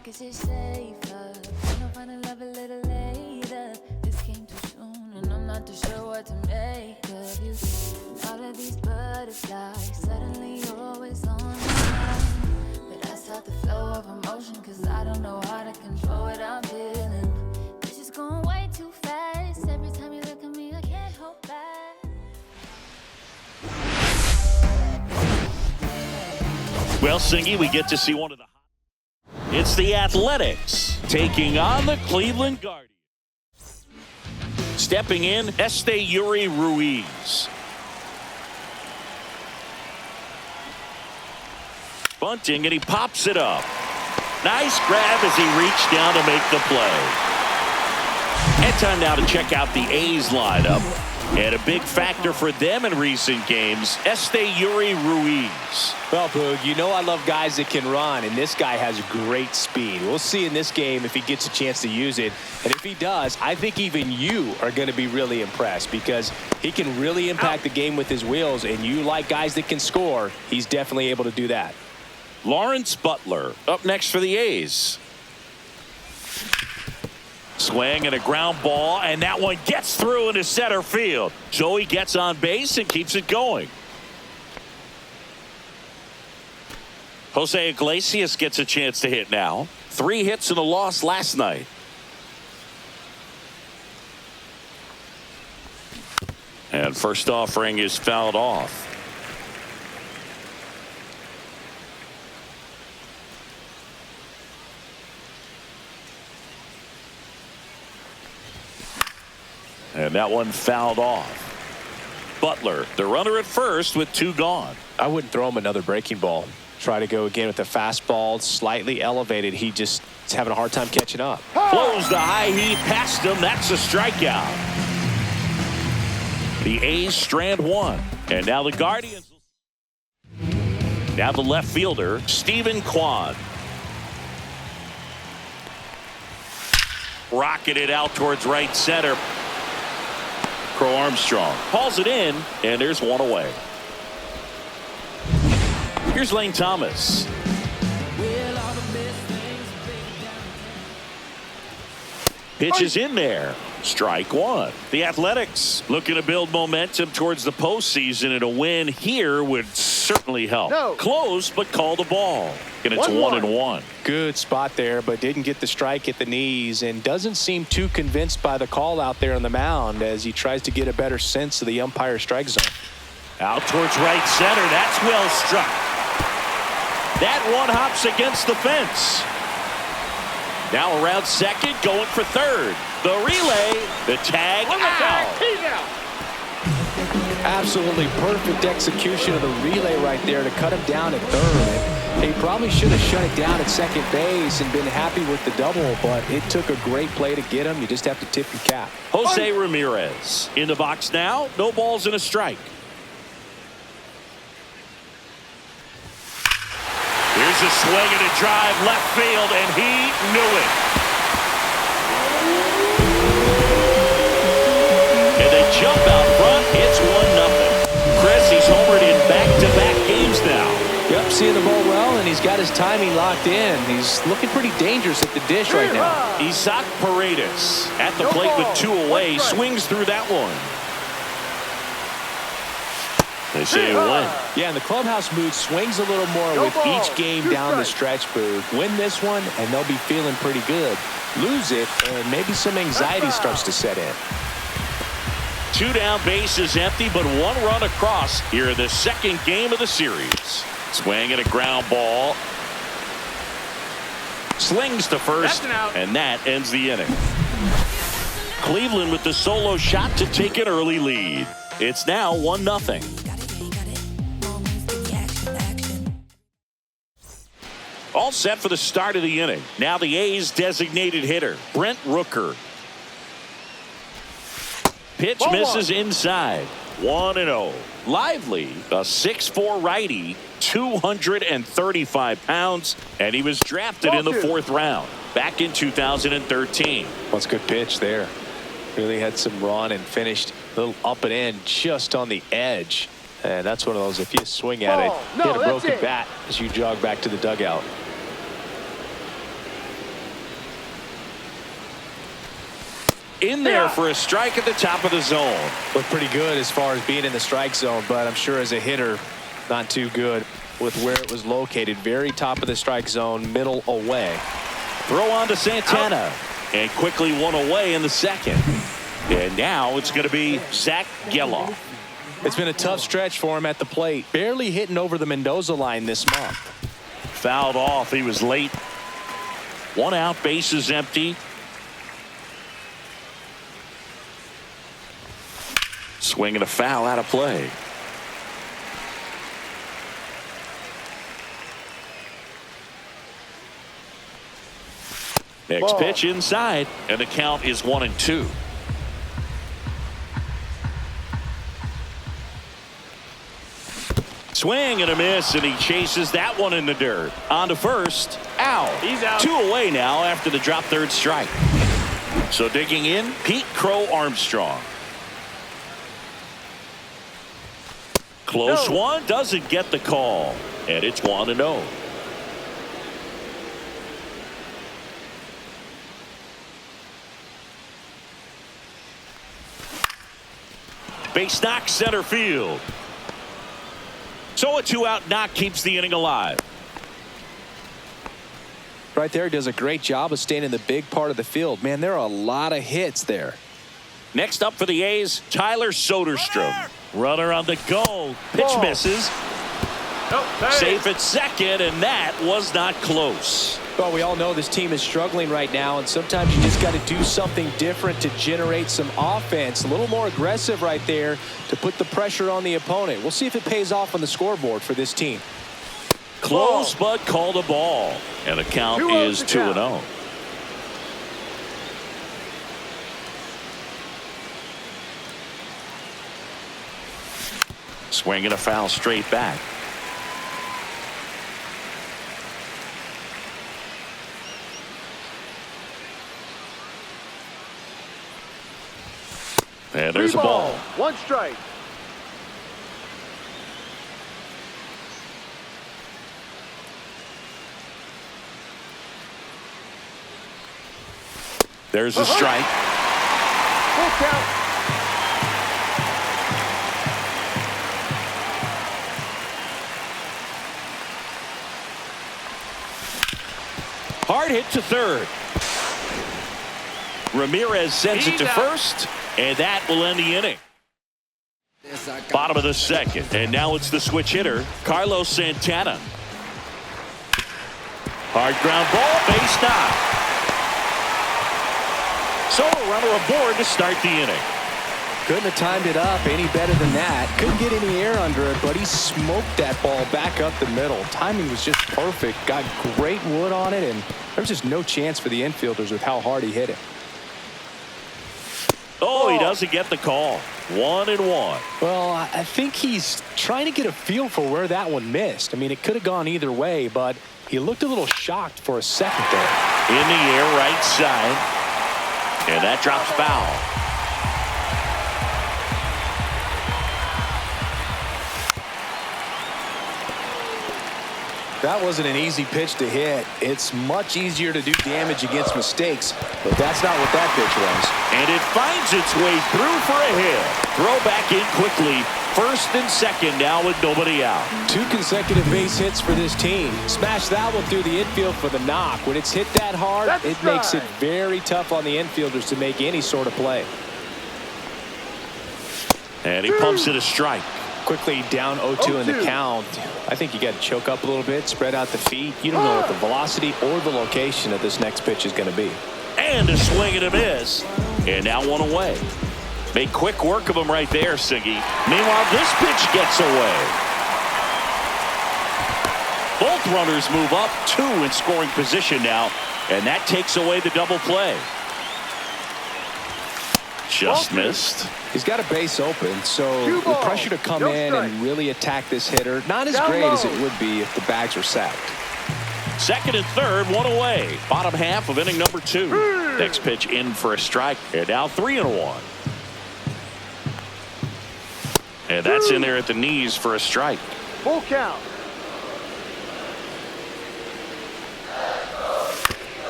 is it safer? Gonna find a love a little later. This came too soon, and I'm not too sure what to make of you. And all of these butterflies, suddenly you're always on my mind. But I stop the flow of emotion, cause I don't know how to control what I'm feeling. It's just going way too fast. Every time you look at me, I can't hold back. Well, Singy, we get to see one of the... It's the Athletics taking on the Cleveland Guardians. Stepping in, Yuri Ruiz. Bunting, and he pops it up. Nice grab as he reached down to make the play. And time now to check out the A's lineup. And a big factor for them in recent games, Yuri Ruiz. Well, Boog, you know I love guys that can run, and this guy has great speed. We'll see in this game if he gets a chance to use it. And if he does, I think even you are going to be really impressed because he can really impact the game with his wheels, and you like guys that can score. He's definitely able to do that. Lawrence Butler up next for the A's. Swing and a ground ball, and that one gets through into center field. Joey gets on base and keeps it going. Jose Iglesias gets a chance to hit now. 3 hits and a loss last night. And first offering is fouled off. And that one fouled off. Butler, the runner at first with 2 gone. I wouldn't throw him another breaking ball. Try to go again with the fastball, slightly elevated. He just is having a hard time catching up. Blows the high heat past him. That's a strikeout. The A's strand 1. And now the Guardians. Now the left fielder, Stephen Kwan. Rocketed out towards right center. Crow Armstrong hauls it in, and there's one away. Here's Lane Thomas. Pitch is in there. Strike 1. The Athletics looking to build momentum towards the postseason, and a win here would certainly help. No. Close, but called the ball. And it's 1-1. Good spot there, but didn't get the strike at the knees and doesn't seem too convinced by the call out there on the mound as he tries to get a better sense of the umpire strike zone. Out towards right center. That's well struck. That one hops against the fence. Now around second, going for third. The relay, the tag, out. Absolutely perfect execution of the relay right there to cut him down at third. He probably should have shut it down at second base and been happy with the double, but it took a great play to get him. You just have to tip your cap. Jose Ramirez in the box now. No balls and a strike. Here's a swing and a drive left field, and he knew it. And they jump out front. It's 1-0. Chris, he's homered in back-to-back games now. Yep, seeing the ball well, and he's got his timing locked in. He's looking pretty dangerous at the dish right now. Isaac Paredes at the plate with 2 away. Swings through that one. They say a win. Yeah, and the clubhouse mood swings a little more with each game down the stretch, Boo. Win this one, and they'll be feeling pretty good. Lose it, and maybe some anxiety starts to set in. 2 down, bases empty, but 1 run across here in the second game of the series. Swing and a ground ball. Slings to first, and that ends the inning. Cleveland with the solo shot to take an early lead. It's now 1-0. All set for the start of the inning. Now the A's designated hitter, Brent Rooker. Pitch misses inside. 1-0. Lively, a 6'4" righty, 235 pounds, and he was drafted in the 4th round back in 2013. Well, it's a good pitch there. Really had some run and finished a little up and in just on the edge. And that's one of those, if you swing at it, hit a broken bat as you jog back to the dugout. In there for a strike at the top of the zone. Looked pretty good as far as being in the strike zone, but I'm sure as a hitter, not too good with where it was located. Very top of the strike zone, middle away. Throw on to Santana. And quickly one away in the second. And now it's going to be Zach Geloff. It's been a tough stretch for him at the plate. Barely hitting over the Mendoza line this month. Fouled off. He was late. 1 out, bases empty. Swinging a foul out of play. Next pitch inside, and the count is 1-2. Swing and a miss, and he chases that one in the dirt. On to first. Out. He's out. 2 away now after the drop third strike. So digging in, Pete Crow Armstrong. Close one, doesn't get the call, and it's 1-0. Base knock center field. So a 2-out knock keeps the inning alive. Right there, he does a great job of staying in the big part of the field. Man, there are a lot of hits there. Next up for the A's, Tyler Soderstrom. Runner on the go. Pitch misses. Safe at second, and that was not close. Well, we all know this team is struggling right now, and sometimes you just got to do something different to generate some offense. A little more aggressive right there to put the pressure on the opponent. We'll see if it pays off on the scoreboard for this team. Close, but called a ball. And the count is 2-0. Swinging a foul straight back. And there's a ball. 1 strike. There's a strike. Full count. Hard hit to third. Ramirez sends it to first, and that will end the inning. Bottom of the second, and now it's the switch hitter, Carlos Santana. Hard ground ball, base knock. So a runner aboard to start the inning. Couldn't have timed it up any better than that. Couldn't get any air under it, but he smoked that ball back up the middle. Timing was just perfect. Got great wood on it, and there was just no chance for the infielders with how hard he hit it. Oh, he doesn't get the call. 1-1. Well, I think he's trying to get a feel for where that one missed. I mean, it could have gone either way, but he looked a little shocked for a second there. In the air, right side. And that drops foul. That wasn't an easy pitch to hit. It's much easier to do damage against mistakes, but that's not what that pitch was. And it finds its way through for a hit. Throw back in quickly. First and second now with nobody out. 2 consecutive base hits for this team. Smash that one through the infield for the knock. When it's hit that hard, it makes it very tough on the infielders to make any sort of play. And he pumps it a strike. Quickly down 0-2 in the count. I think you got to choke up a little bit, spread out the feet. You don't know what the velocity or the location of this next pitch is going to be. And a swing and a miss. And now 1 away. Made quick work of him right there, Siggy. Meanwhile, this pitch gets away. Both runners move up, 2 in scoring position now, and that takes away the double play. Just missed. He's got a base open, so the pressure to come in and really attack this hitter, not as great as it would be if the bags were sacked. Second and third, 1 away. Bottom half of inning number 2. Next pitch in for a strike. And now 3-1. And that's in there at the knees for a strike. Full count.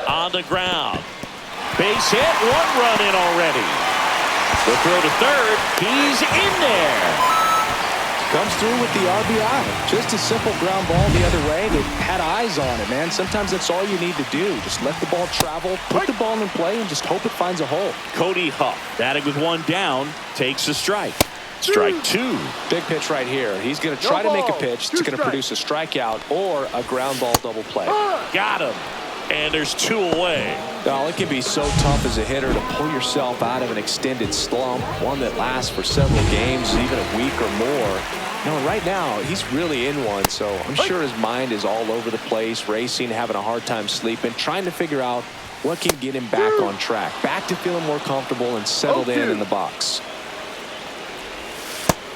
On the ground. Base hit, 1 run in already. The throw to third, he's in there. Comes through with the RBI. Just a simple ground ball the other way. They had eyes on it, man. Sometimes that's all you need to do. Just let the ball travel, put the ball in play, and just hope it finds a hole. Cody Huff, batting with 1 down, takes a strike. Strike 2. Big pitch right here. He's going to try to make a pitch that's going to produce a strikeout or a ground ball double play. Got him. And there's 2 away. Now, it can be so tough as a hitter to pull yourself out of an extended slump, one that lasts for several games, even a week or more. You know, right now, he's really in one, so I'm sure his mind is all over the place, racing, having a hard time sleeping, trying to figure out what can get him back on track, back to feeling more comfortable and settled in the box.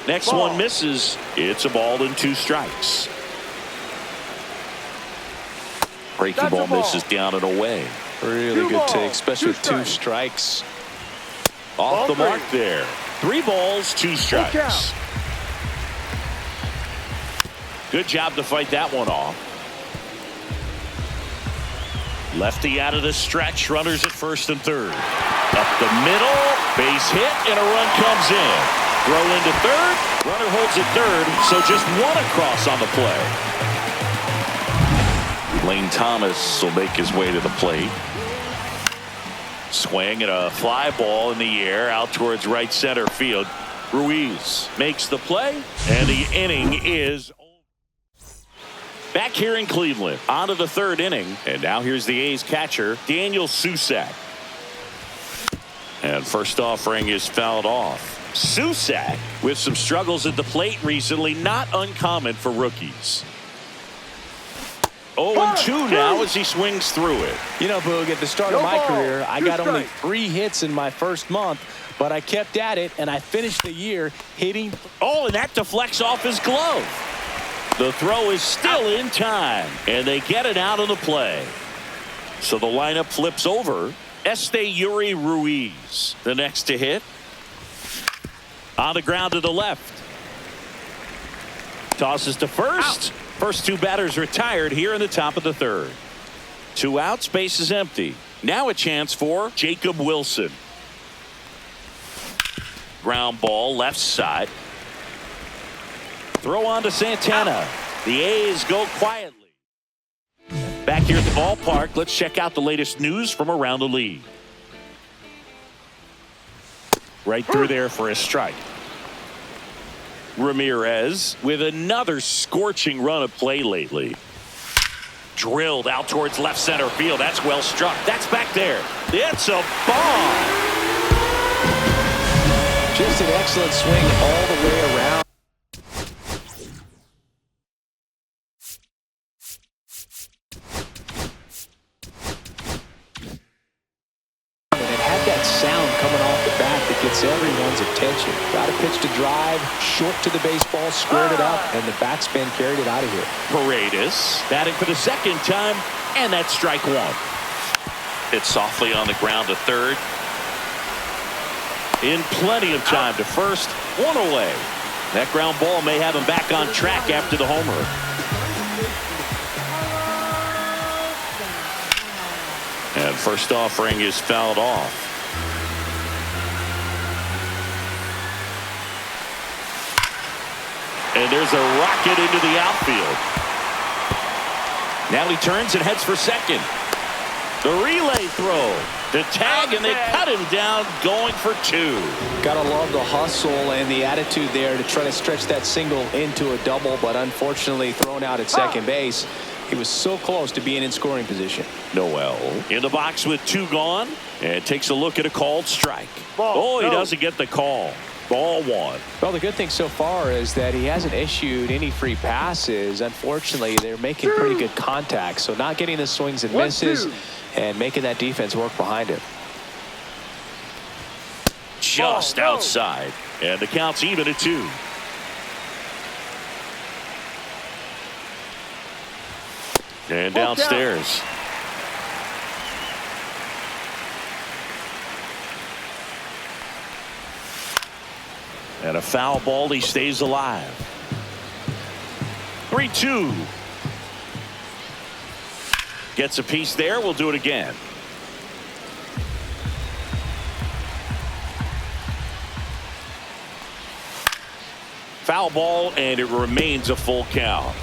Next one misses. It's a ball and 2 strikes. Breaking ball misses down and away. Really good take, especially with 2 strikes. Off the mark there. 3 balls, 2 strikes. Good job to fight that one off. Lefty out of the stretch. Runners at first and third. Up the middle. Base hit and a run comes in. Throw into third. Runner holds at third. So just 1 across on the play. Lane Thomas will make his way to the plate. Swing and a fly ball in the air out towards right center field. Ruiz makes the play and the inning is over. Back here in Cleveland, on to the 3rd inning, and now here's the A's catcher, Daniel Susac. And first offering is fouled off. Susac, with some struggles at the plate recently, not uncommon for rookies. 0-2 now as he swings through it. You know, Boog, at the start of my career, I got only 3 hits in my first month, but I kept at it, and I finished the year hitting. Oh, and that deflects off his glove. The throw is still in time, and they get it out of the play. So the lineup flips over. Yuri Ruiz, the next to hit. On the ground to the left. Tosses to first. First 2 batters retired here in the top of the 3rd. 2 outs, base is empty. Now a chance for Jacob Wilson. Ground ball left side. Throw on to Santana. The A's go quietly. Back here at the ballpark, let's check out the latest news from around the league. Right through there for a strike. Ramirez with another scorching run of play lately. Drilled out towards left center field. That's well struck. That's back there. It's a bomb. Just an excellent swing all the way around. Everyone's attention. Got a pitch to drive, short to the baseball, squared it up, and the backspin carried it out of here. Paredes batting for the 2nd time, and that's strike 1. Hit softly on the ground to third. In plenty of time to first, 1 away. That ground ball may have him back on track after the homer. And first offering is fouled off. And there's a rocket into the outfield. Now he turns and heads for second. The relay throw. The tag, and they cut him down going for 2. Gotta love the hustle and the attitude there to try to stretch that single into a double, but unfortunately thrown out at second base. He was so close to being in scoring position. Noel in the box with 2 gone and takes a look at a called strike. He doesn't get the call. Ball 1. Well, the good thing so far is that he hasn't issued any free passes. Unfortunately, they're making pretty good contact, so not getting the swings and misses and making that defense work behind him. Just outside, and the count's even at 2. And downstairs. And a foul ball, he stays alive. 3-2. Gets a piece there. We'll do it again. foul ball, and it remains a full count.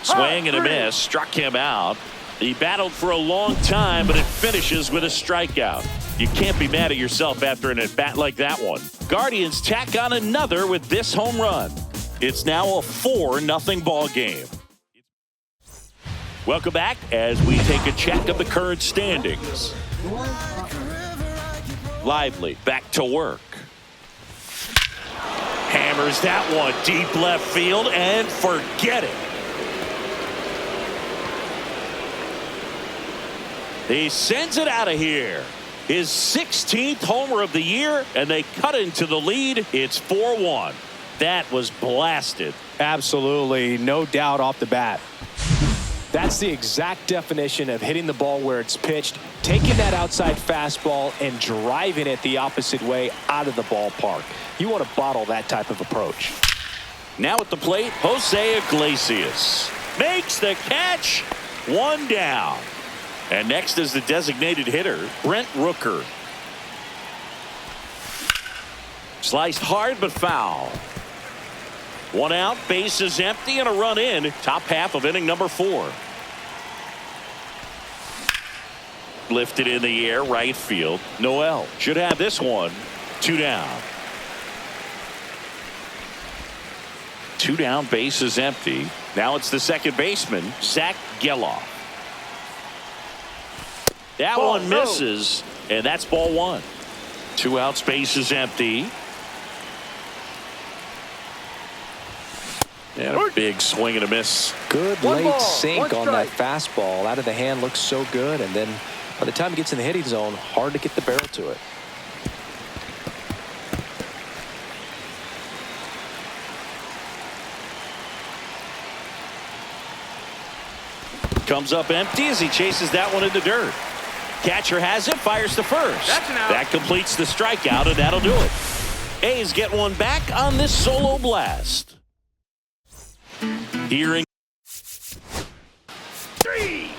Swing and a miss, struck him out. He battled for a long time, but it finishes with a strikeout. You can't be mad at yourself after an at-bat like that one. Guardians tack on another with this home run. It's now a 4-0 ball game. Welcome back as we take a check of the current standings. Lively back to work. Hammers that one deep left field and forget it. He sends it out of here. His 16th homer of the year, and they cut into the lead. It's 4-1. That was blasted. Absolutely, no doubt off the bat. That's the exact definition of hitting the ball where it's pitched, taking that outside fastball and driving it the opposite way out of the ballpark. You want to bottle that type of approach. Now at the plate, Jose Iglesias makes the catch. One down. And next is the designated hitter, Brent Rooker. Sliced hard but foul. One out, base is empty, and a run in. Top half of inning number 4. Lifted in the air, right field. Noel should have this one. 2 down. 2 down, base is empty. Now it's the second baseman, Zach Geloff. That one misses, and that's ball 1. 2 outs, base is empty. And a big swing and a miss. Good late sink on that fastball. Out of the hand, looks so good, and then by the time it gets in the hitting zone, hard to get the barrel to it. Comes up empty as he chases that one in the dirt. Catcher has it, fires to first. That completes the strikeout, and that'll do it. A's get one back on this solo blast. Hearing 3.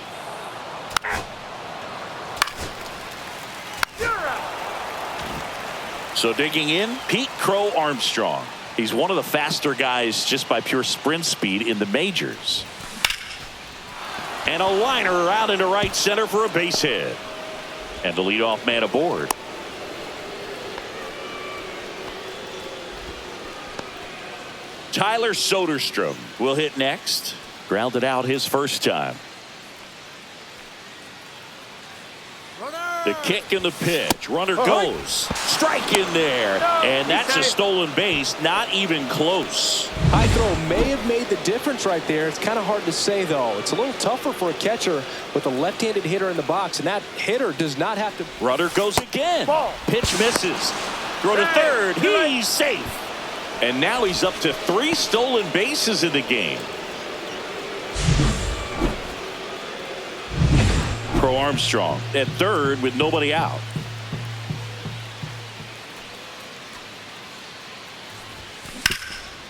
So digging in, Pete Crow Armstrong. He's one of the faster guys just by pure sprint speed in the majors. And a liner out into right center for a base hit. And the leadoff man aboard. Tyler Soderstrom will hit next. Grounded out his first time. The kick and the pitch. Runner goes. Strike in there. And that's a stolen base. Not even close. High throw may have made the difference right there. It's kind of hard to say, though. It's a little tougher for a catcher with a left-handed hitter in the box, and that hitter does not have to. Runner goes again. Pitch misses. Throw to third. He's safe. And now he's up to 3 stolen bases in the game. Crow Armstrong at third with nobody out.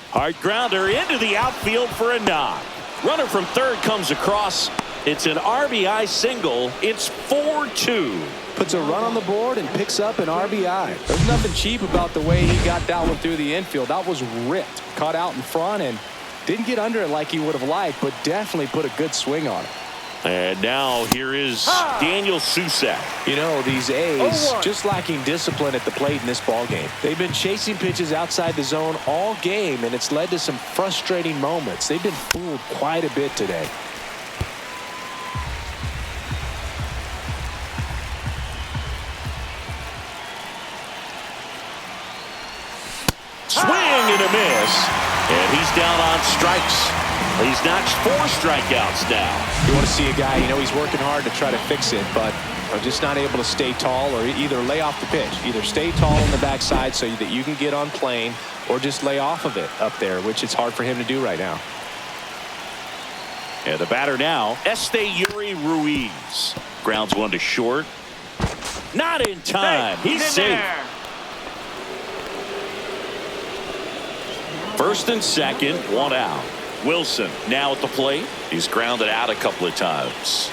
Hard grounder into the outfield for a knock. Runner from third comes across. It's an RBI single. It's 4-2. Puts a run on the board and picks up an RBI. There's nothing cheap about the way he got that one through the infield. That was ripped. Caught out in front and didn't get under it like he would have liked, but definitely put a good swing on it. And now here is Daniel Susac. You know, these A's just lacking discipline at the plate in this ball game. They've been chasing pitches outside the zone all game, and it's led to some frustrating moments. They've been fooled quite a bit today. Swing and a miss. And he's down on strikes. He's notched 4 strikeouts now. You want to see a guy, you know, he's working hard to try to fix it, but just not able to stay tall or either lay off the pitch. Either stay tall on the backside so that you can get on plane or just lay off of it up there, which it's hard for him to do right now. And the batter now, Esteury Ruiz. Grounds one to short. Not in time. He's safe. First and second, 1 out. Wilson now at the plate. He's grounded out a couple of times.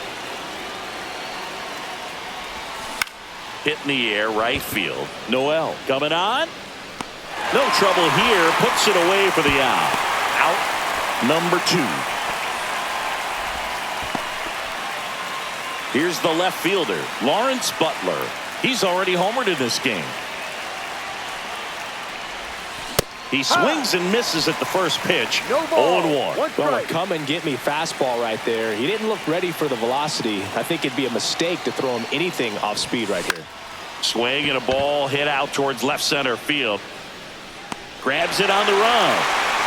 Hit in the air, right field. Noel coming on. No trouble here. Puts it away for the out. Out number 2. Here's the left fielder, Lawrence Butler. He's already homered in this game. He swings and misses at the first pitch. No ball. 0-1. Well, a come and get me fastball right there. He didn't look ready for the velocity. I think it'd be a mistake to throw him anything off speed right here. Swing and a ball hit out towards left center field. Grabs it on the run.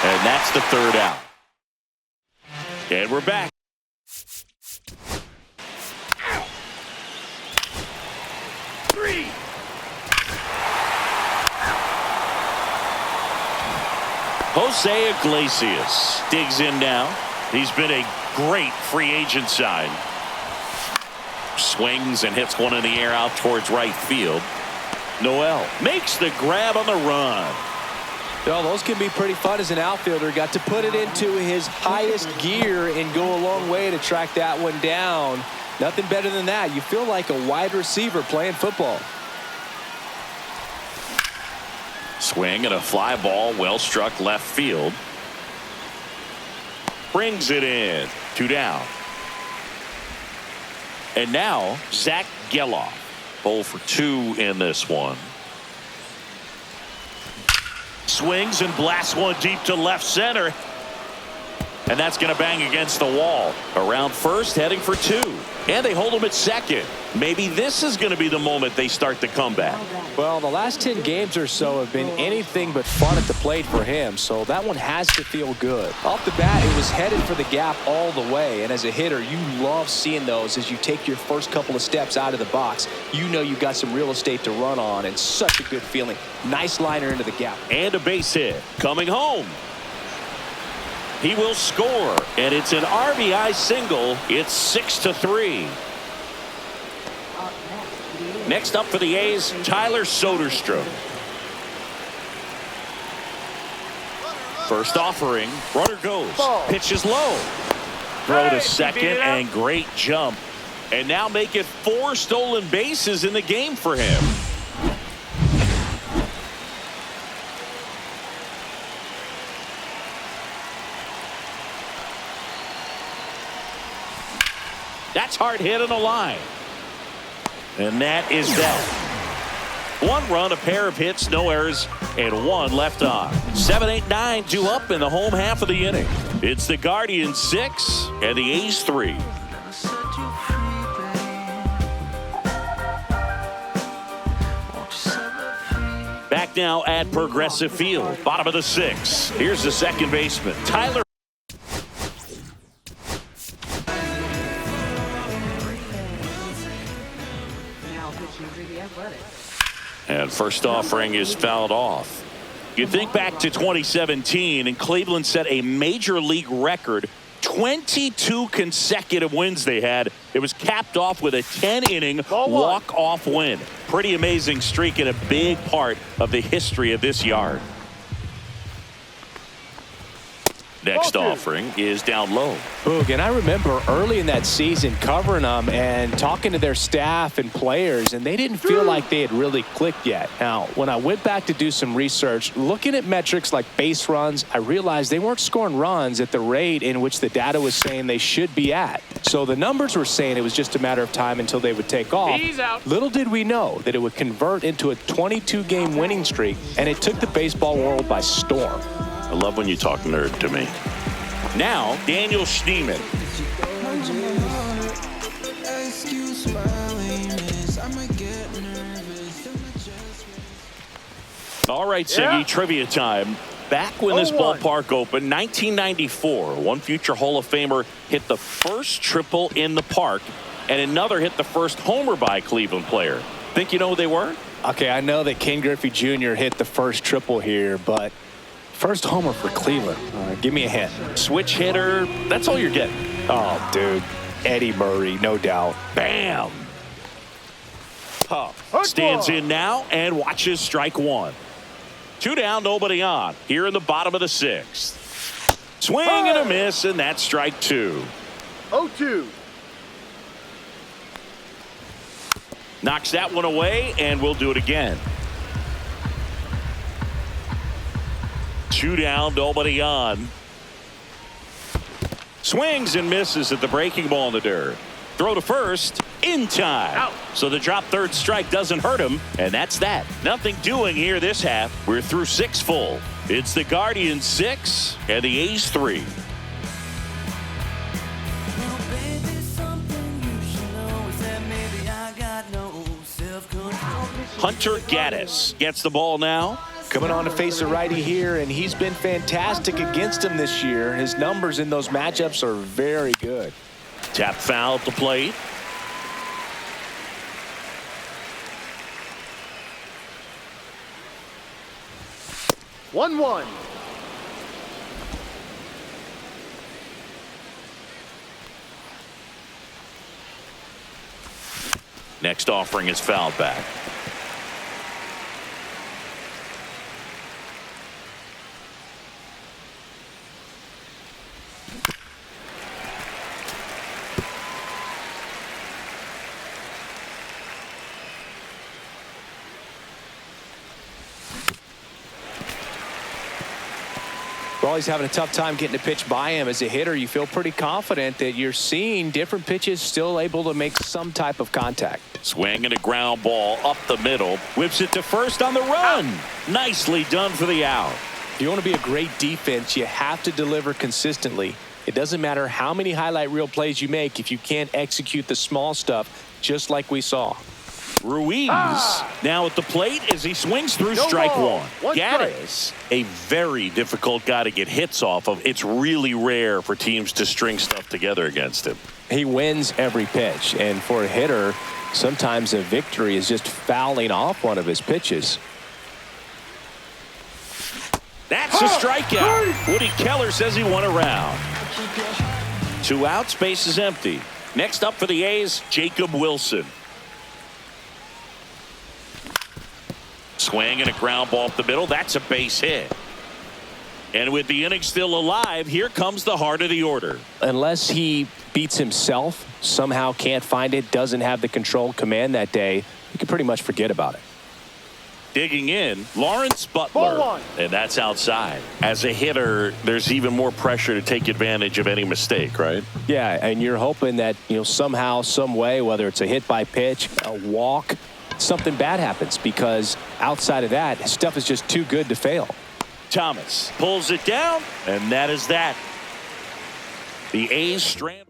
And that's the 3rd out. And we're back. Jose Iglesias digs in now. He's been a great free agent sign. Swings and hits one in the air out towards right field. Noel makes the grab on the run. Well, those can be pretty fun as an outfielder. Got to put it into his highest gear and go a long way to track that one down. Nothing better than that. You feel like a wide receiver playing football. Swing and a fly ball, well struck left field. Brings it in. 2 down. And now Zach Geloff. 0 for 2 in this one. Swings and blasts one deep to left center. And that's going to bang against the wall. Around first, heading for 2. And they hold him at second. Maybe this is going to be the moment they start the comeback. Well, the last 10 games or so have been anything but fun at the plate for him, so that one has to feel good. Off the bat, it was headed for the gap all the way, and as a hitter, you love seeing those as you take your first couple of steps out of the box. You know you've got some real estate to run on, and such a good feeling. Nice liner into the gap. And a base hit. Coming home. He will score, and it's an RBI single. It's 6-3. Next up for the A's, Tyler Soderstrom. First offering, runner goes. Ball. Pitch is low. Throw to second, and great jump. And now make it 4 stolen bases in the game for him. That's hard hit on the line. And that is that. 1 run, a pair of hits, no errors, and 1 left on. 7, 8, 9 due up in the home half of the inning. It's the Guardians 6 and the A's 3. Back now at Progressive Field, bottom of the 6th. Here's the second baseman, Tyler. And first offering is fouled off. You think back to 2017, and Cleveland set a major league record. 22 consecutive wins they had. It was capped off with a 10-inning walk-off win. Pretty amazing streak and a big part of the history of this yard. Next offering is down low. Boog, and I remember early in that season covering them and talking to their staff and players, and they didn't feel like they had really clicked yet. Now, when I went back to do some research, looking at metrics like base runs, I realized they weren't scoring runs at the rate in which the data was saying they should be at. So the numbers were saying it was just a matter of time until they would take off. Little did we know that it would convert into a 22-game winning streak, and it took the baseball world by storm. I love when you talk nerd to me. Now, Daniel Schneemann. All right, Siggy, trivia time. Back when this ballpark opened, 1994, one future Hall of Famer hit the first triple in the park, and another hit the first homer by a Cleveland player. Think you know who they were? Okay, I know that Ken Griffey Jr. hit the first triple here, but first homer for Cleveland. Give me a hint. Switch hitter. That's all you're getting. Oh, dude. Eddie Murray, no doubt. Bam. Pup stands in now and watches strike 1. 2 down, nobody on. Here in the bottom of the 6th. Swing and a miss, and that's strike 2. 0-2. Knocks that one away, and we'll do it again. 2 down, nobody on. Swings and misses at the breaking ball in the dirt. Throw to first in time. Out. So the drop third strike doesn't hurt him, and that's that. Nothing doing here this half. We're through 6 full. It's the Guardians 6 and the A's 3. Hunter Gaddis gets the ball now. Coming on to face a righty here, and he's been fantastic against him this year. His numbers in those matchups are very good. Tap foul at the plate. 1-1. Next offering is fouled back. Well, he's having a tough time getting a pitch by him. As a hitter, you feel pretty confident that you're seeing different pitches still able to make some type of contact. Swing and a ground ball up the middle. Whips it to first on the run. Nicely done for the out. If you want to be a great defense, you have to deliver consistently. It doesn't matter how many highlight reel plays you make if you can't execute the small stuff, just like we saw. Ruiz now at the plate as he swings through No strike ball. one. One Gaddis, a very difficult guy to get hits off of. It's really rare for teams to string stuff together against him. He wins every pitch, and for a hitter, sometimes a victory is just fouling off one of his pitches. That's a strikeout. Woody Keller says he won a round. 2 outs, base is empty. Next up for the A's, Jacob Wilson. Swing and a ground ball up the middle. That's a base hit. And with the inning still alive, here comes the heart of the order. Unless he beats himself, somehow can't find it, doesn't have the control command that day, you can pretty much forget about it. Digging in, Lawrence Butler. Ball one. And that's outside. As a hitter, there's even more pressure to take advantage of any mistake, right? Yeah, and you're hoping that, somehow, some way, whether it's a hit by pitch, a walk, something bad happens, because outside of that, his stuff is just too good to fail. Thomas pulls it down, and that is that. The A's strand.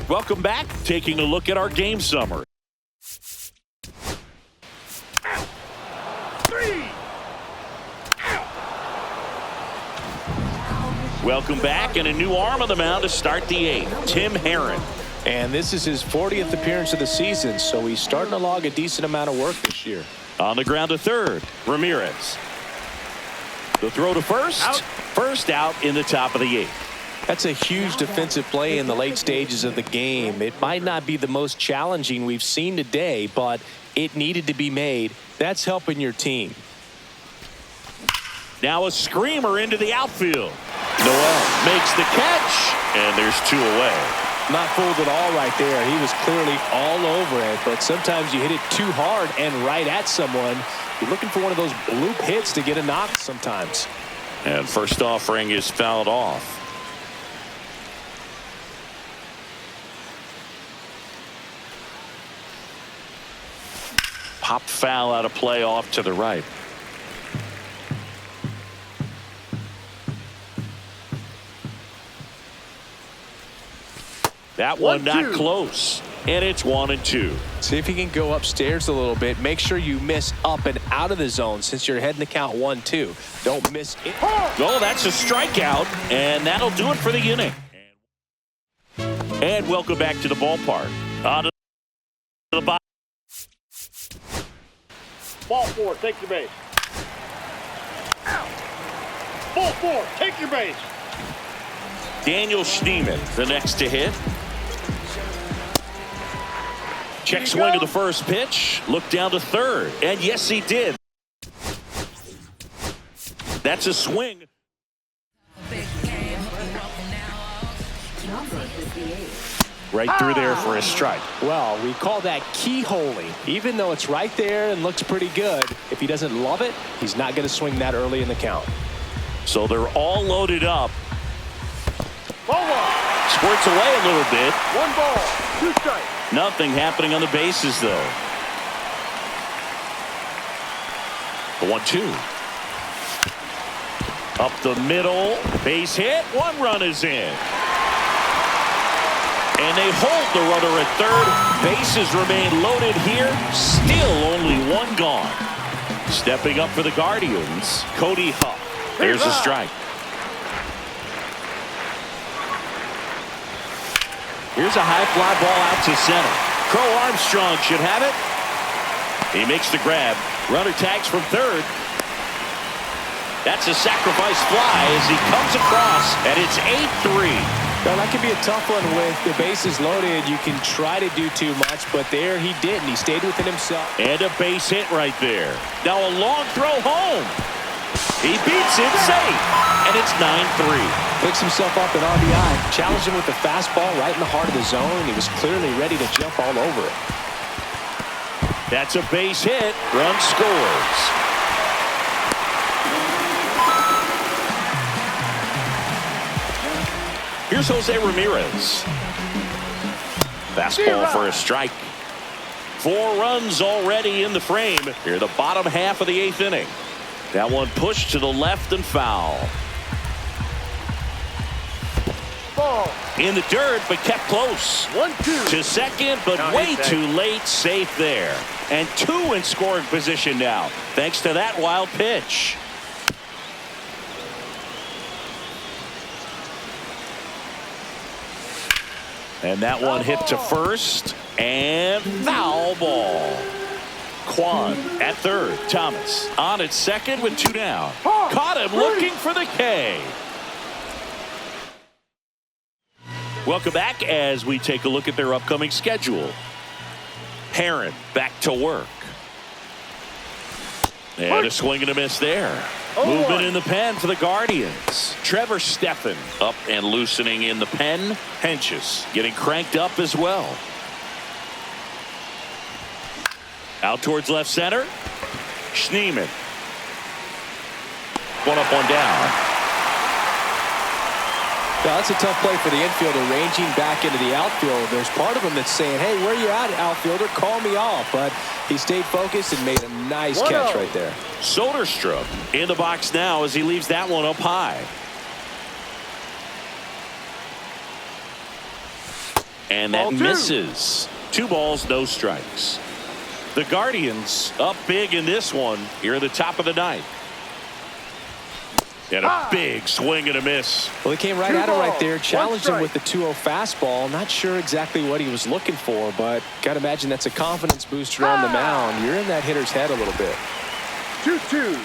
Welcome back. Taking a look at our game summary. 3. Welcome back, and a new arm on the mound to start the 8th, Tim Herron. And this is his 40th appearance of the season, so he's starting to log a decent amount of work this year. On the ground to third, Ramirez. The throw to first. Out. First out in the top of the 8th. That's a huge defensive play in the late stages of the game. It might not be the most challenging we've seen today, but it needed to be made. That's helping your team. Now a screamer into the outfield. Noel makes the catch, and there's 2 away. Not fooled at all right there. He was clearly all over it, but sometimes you hit it too hard and right at someone. You're looking for one of those bloop hits to get a knock sometimes. And first offering is fouled off. Pop foul out of play off to the right. That one not 1-2. close, and it's 1-2. See if you can go upstairs a little bit. Make sure you miss up and out of the zone since you're heading to count 1-2. Don't miss it. Oh, that's a strikeout, and that'll do it for the inning. And welcome back to the ballpark. On to the bottom. Ball 4, take your base. Ball 4, take your base. Daniel Schneemann, the next to hit. Check swing to the first pitch. Look down to third. And yes, he did. That's a swing. Right through there for a strike. Well, we call that keyholing. Even though it's right there and looks pretty good, if he doesn't love it, he's not going to swing that early in the count. So they're all loaded up. Ball one. Squirts away a little bit. 1 ball, 2 strikes. Nothing happening on the bases, though. The 1-2. Up the middle. Base hit. 1 run is in. And they hold the runner at third. Bases remain loaded here. Still only 1 gone. Stepping up for the Guardians, Cody Huff. There's a strike. Here's a high fly ball out to center. Crow Armstrong should have it. He makes the grab. Runner tags from third. That's a sacrifice fly as he comes across, and it's 8-3. Well, that could be a tough one with the bases loaded. You can try to do too much, but there he didn't. He stayed within himself. And a base hit right there. Now a long throw home. He beats it safe, and it's 9-3. Picks himself up an RBI. Challenged him with the fastball right in the heart of the zone. He was clearly ready to jump all over it. That's a base hit. Run scores. Here's Jose Ramirez. Fastball for a strike. 4 runs already in the frame. Here, the bottom half of the 8th inning. That one pushed to the left and foul. Ball. In the dirt, but kept close. 1-2. To second, but way too late. Safe there. And 2 in scoring position now, thanks to that wild pitch. And that one hit to first, and foul ball. Kwan at third. Thomas on at second with 2 down. Caught him looking for the K. Welcome back as we take a look at their upcoming schedule. Herron back to work. And a swing and a miss there. Movement in the pen for the Guardians. Trevor Steffen up and loosening in the pen. Henches getting cranked up as well. Out towards left center. Schneemann. 1 up, 1 down. Yeah, that's a tough play for the infielder, ranging back into the outfield. There's part of him that's saying, hey, where you at, outfielder? Call me off. But he stayed focused and made a nice catch right there. Soderstrom in the box now as he leaves that one up high. And that misses. 2 balls, no strikes. The Guardians up big in this one here at the top of the 9th. And a big swing and a miss. Well, he came right at him right there, challenged him with the 2-0 fastball. Not sure exactly what he was looking for, but got to imagine that's a confidence booster on the mound. You're in that hitter's head a little bit. 2-2.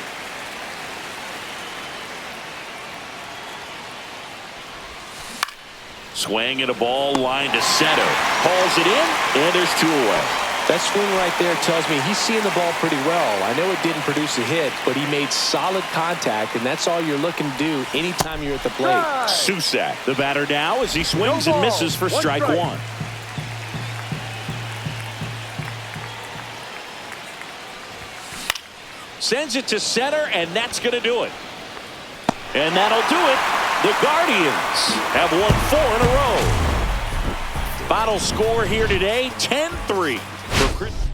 Swing and a ball line to center. Hauls it in, and there's 2 away. That swing right there tells me he's seeing the ball pretty well. I know it didn't produce a hit, but he made solid contact, and that's all you're looking to do anytime you're at the plate. Susak, the batter now, as he swings and misses for strike 1. Sends it to center, and that's going to do it. And that'll do it. The Guardians have won 4 in a row. Final score here today, 10-3 for Chris.